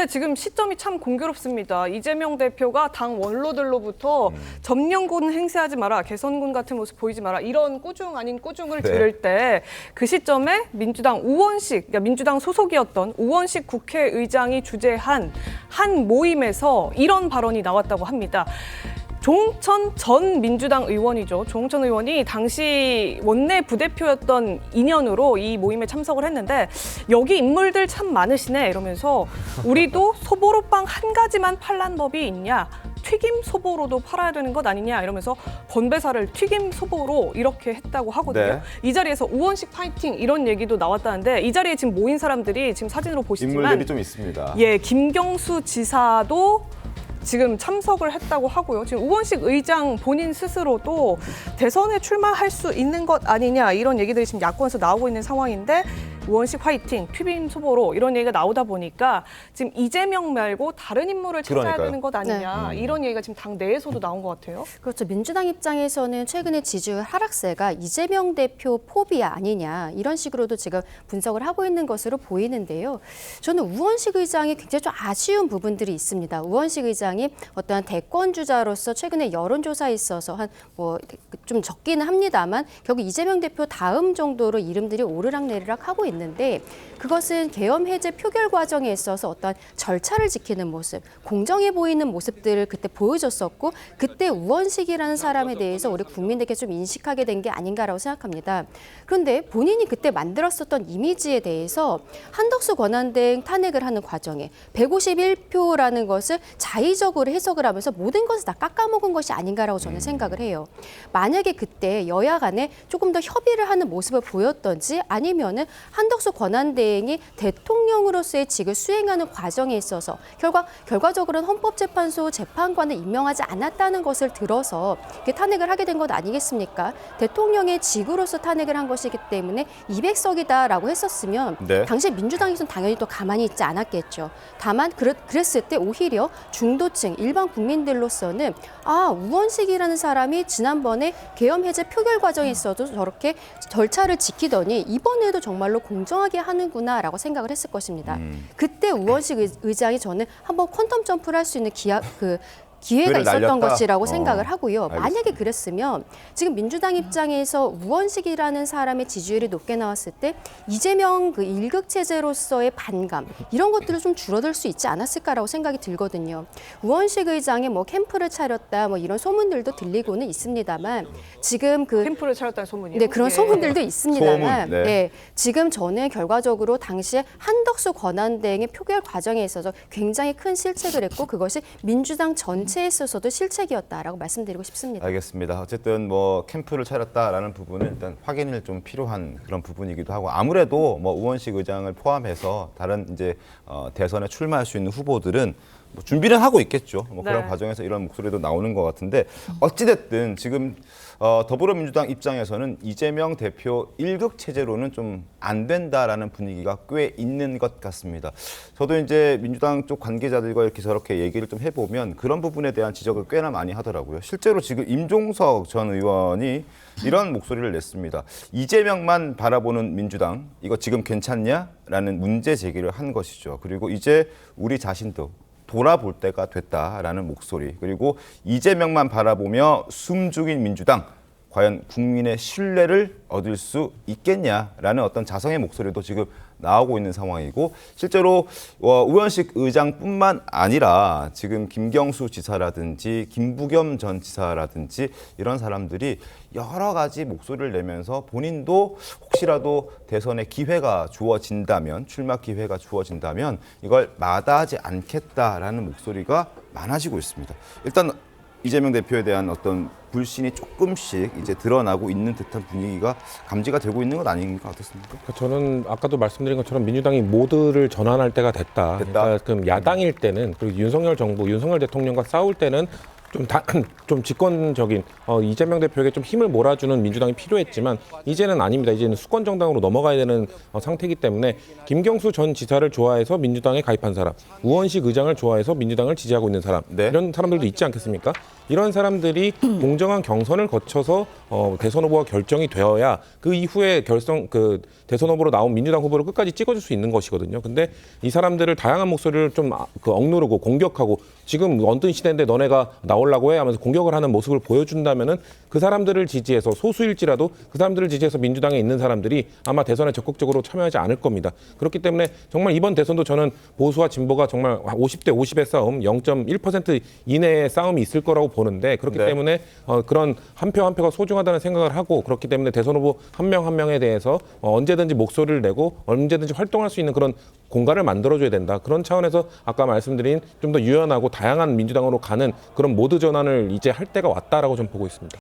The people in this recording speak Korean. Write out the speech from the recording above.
그런데 지금 시점이 참 공교롭습니다. 이재명 대표가 당 원로들로부터 점령군 행세하지 마라, 개선군 같은 모습 보이지 마라, 이런 꾸중 아닌 꾸중을 들을 때 그 시점에 민주당 우원식, 그러니까 민주당 소속이었던 우원식 국회의장이 주재한 한 모임에서 이런 발언이 나왔다고 합니다. 조홍천 전 민주당 의원이죠. 조홍천 의원이 당시 원내 부대표였던 인연으로 이 모임에 참석을 했는데 여기 인물들 참 많으시네 이러면서 우리도 소보로빵 한 가지만 팔란 법이 있냐? 튀김 소보로도 팔아야 되는 것 아니냐 이러면서 건배사를 튀김 소보로 이렇게 했다고 하거든요. 네. 이 자리에서 우원식 파이팅 이런 얘기도 나왔다는데 이 자리에 지금 모인 사람들이 지금 사진으로 보시지만 인물들이 좀 있습니다. 예, 김경수 지사도 지금 참석을 했다고 하고요. 지금 우원식 의장 본인 스스로도 대선에 출마할 수 있는 것 아니냐 이런 얘기들이 지금 야권에서 나오고 있는 상황인데 우원식 화이팅, 튀김 소보로 이런 얘기가 나오다 보니까 지금 이재명 말고 다른 인물을 찾아야 그러니까요. 되는 것 아니냐 이런 얘기가 지금 당 내에서도 나온 것 같아요. 그렇죠. 민주당 입장에서는 최근에 지지율 하락세가 이재명 대표 포비아 아니냐 이런 식으로도 지금 분석을 하고 있는 것으로 보이는데요. 저는 우원식 의장이 굉장히 좀 아쉬운 부분들이 있습니다. 우원식 의장이 어떠한 대권 주자로서 최근에 여론조사에 있어서 한 뭐 좀 적기는 합니다만 결국 이재명 대표 다음 정도로 이름들이 오르락내리락 하고 있는데 그것은 계엄 해제 표결 과정에 있어서 어떤 절차를 지키는 모습, 공정해 보이는 모습들을 그때 보여줬었고 그때 우원식이라는 사람에 대해서 우리 국민들께 좀 인식하게 된 게 아닌가라고 생각합니다. 그런데 본인이 그때 만들었었던 이미지에 대해서 한덕수 권한대행 탄핵을 하는 과정에 151표라는 것을 자의적으로 해석을 하면서 모든 것을 다 깎아먹은 것이 아닌가라고 저는 생각을 해요. 만약에 그때 여야 간에 조금 더 협의를 하는 모습을 보였던지 아니면은 한덕수 권한대행이 대통령으로서의 직을 수행하는 과정에 있어서 결과적으로는 헌법재판소 재판관을 임명하지 않았다는 것을 들어서 탄핵을 하게 된 것 아니겠습니까? 대통령의 직으로서 탄핵을 한 것이기 때문에 200석이다라고 했었으면 당시 민주당에서는 당연히 또 가만히 있지 않았겠죠. 다만 그랬을 때 오히려 중도층, 일반 국민들로서는 우원식이라는 사람이 지난번에 계엄 해제 표결 과정에 있어도 저렇게 절차를 지키더니 이번에도 정말로 공정하게 하는구나라고 생각을 했을 것입니다. 그때 우원식 의장이 저는 한번 퀀텀 점프를 할 수 있는 기회가 있었던 날렸다? 것이라고 생각을 하고요. 알겠습니다. 만약에 그랬으면 지금 민주당 입장에서 우원식이라는 사람의 지지율이 높게 나왔을 때 이재명 그 일극 체제로서의 반감 이런 것들을 좀 줄어들 수 있지 않았을까라고 생각이 들거든요. 우원식 의장이 뭐 캠프를 차렸다 뭐 이런 소문들도 들리고는 있습니다만 지금 캠프를 차렸다는 소문이요? 네, 그런 예. 소문들도 있습니다만 소문, 네. 지금 저는 결과적으로 당시에 한덕수 권한대행의 표결 과정에 있어서 굉장히 큰 실책을 했고 그것이 민주당 전체에 있어서도 실책이었다라고 말씀드리고 싶습니다. 알겠습니다. 어쨌든 뭐 캠프를 차렸다라는 부분은 일단 확인이 좀 필요한 그런 부분이기도 하고 아무래도 뭐 우원식 의장을 포함해서 다른 이제 대선에 출마할 수 있는 후보들은 뭐 준비는 하고 있겠죠. 뭐 그런 과정에서 이런 목소리도 나오는 것 같은데 어찌됐든 지금 더불어민주당 입장에서는 이재명 대표 일극 체제로는 좀 안 된다라는 분위기가 꽤 있는 것 같습니다. 저도 이제 민주당 쪽 관계자들과 이렇게 저렇게 얘기를 좀 해보면 그런 부분에 대한 지적을 꽤나 많이 하더라고요. 실제로 지금 임종석 전 의원이 이런 목소리를 냈습니다. 이재명만 바라보는 민주당, 이거 지금 괜찮냐?라는 문제 제기를 한 것이죠. 그리고 이제 우리 자신도 돌아볼 때가 됐다라는 목소리, 그리고 이재명만 바라보며 숨죽인 민주당, 과연 국민의 신뢰를 얻을 수 있겠냐라는 어떤 자성의 목소리도 지금 나오고 있는 상황이고 실제로 우원식 의장뿐만 아니라 지금 김경수 지사라든지 김부겸 전 지사라든지 이런 사람들이 여러 가지 목소리를 내면서 본인도 혹시라도 대선에 기회가 주어진다면 출마 기회가 주어진다면 이걸 마다하지 않겠다라는 목소리가 많아지고 있습니다. 일단 이재명 대표에 대한 어떤 불신이 조금씩 이제 드러나고 있는 듯한 분위기가 감지가 되고 있는 것 아닌가 어떻습니까? 저는 아까도 말씀드린 것처럼 민주당이 모드를 전환할 때가 됐다. 그러니까 그럼 야당일 때는 그리고 윤석열 정부, 윤석열 대통령과 싸울 때는 좀 집권적인 이재명 대표에게 좀 힘을 몰아주는 민주당이 필요했지만 이제는 아닙니다. 이제는 수권 정당으로 넘어가야 되는 상태이기 때문에 김경수 전 지사를 좋아해서 민주당에 가입한 사람, 우원식 의장을 좋아해서 민주당을 지지하고 있는 사람 네. 이런 사람들도 있지 않겠습니까? 이런 사람들이 공정한 경선을 거쳐서 대선 후보가 결정이 되어야 그 이후에 대선 후보로 나온 민주당 후보를 끝까지 찍어줄 수 있는 것이거든요. 근데 이 사람들을 다양한 목소리를 좀 억누르고 공격하고 지금 언뜻 시대인데 너네가 나오려고 해 하면서 공격을 하는 모습을 보여준다면은 그 사람들을 지지해서 소수일지라도 그 사람들을 지지해서 민주당에 있는 사람들이 아마 대선에 적극적으로 참여하지 않을 겁니다. 그렇기 때문에 정말 이번 대선도 저는 보수와 진보가 정말 50대 50의 싸움, 0.1% 이내의 싸움이 있을 거라고 보는데 그렇기 네. 때문에 그런 한 표 한 표가 소중하다는 생각을 하고 그렇기 때문에 대선 후보 한 명 한 명에 대해서 언제든지 목소리를 내고 언제든지 활동할 수 있는 그런 공간을 만들어줘야 된다. 그런 차원에서 아까 말씀드린 좀 더 유연하고 다양한 민주당으로 가는 그런 모드 전환을 이제 할 때가 왔다라고 좀 보고 있습니다.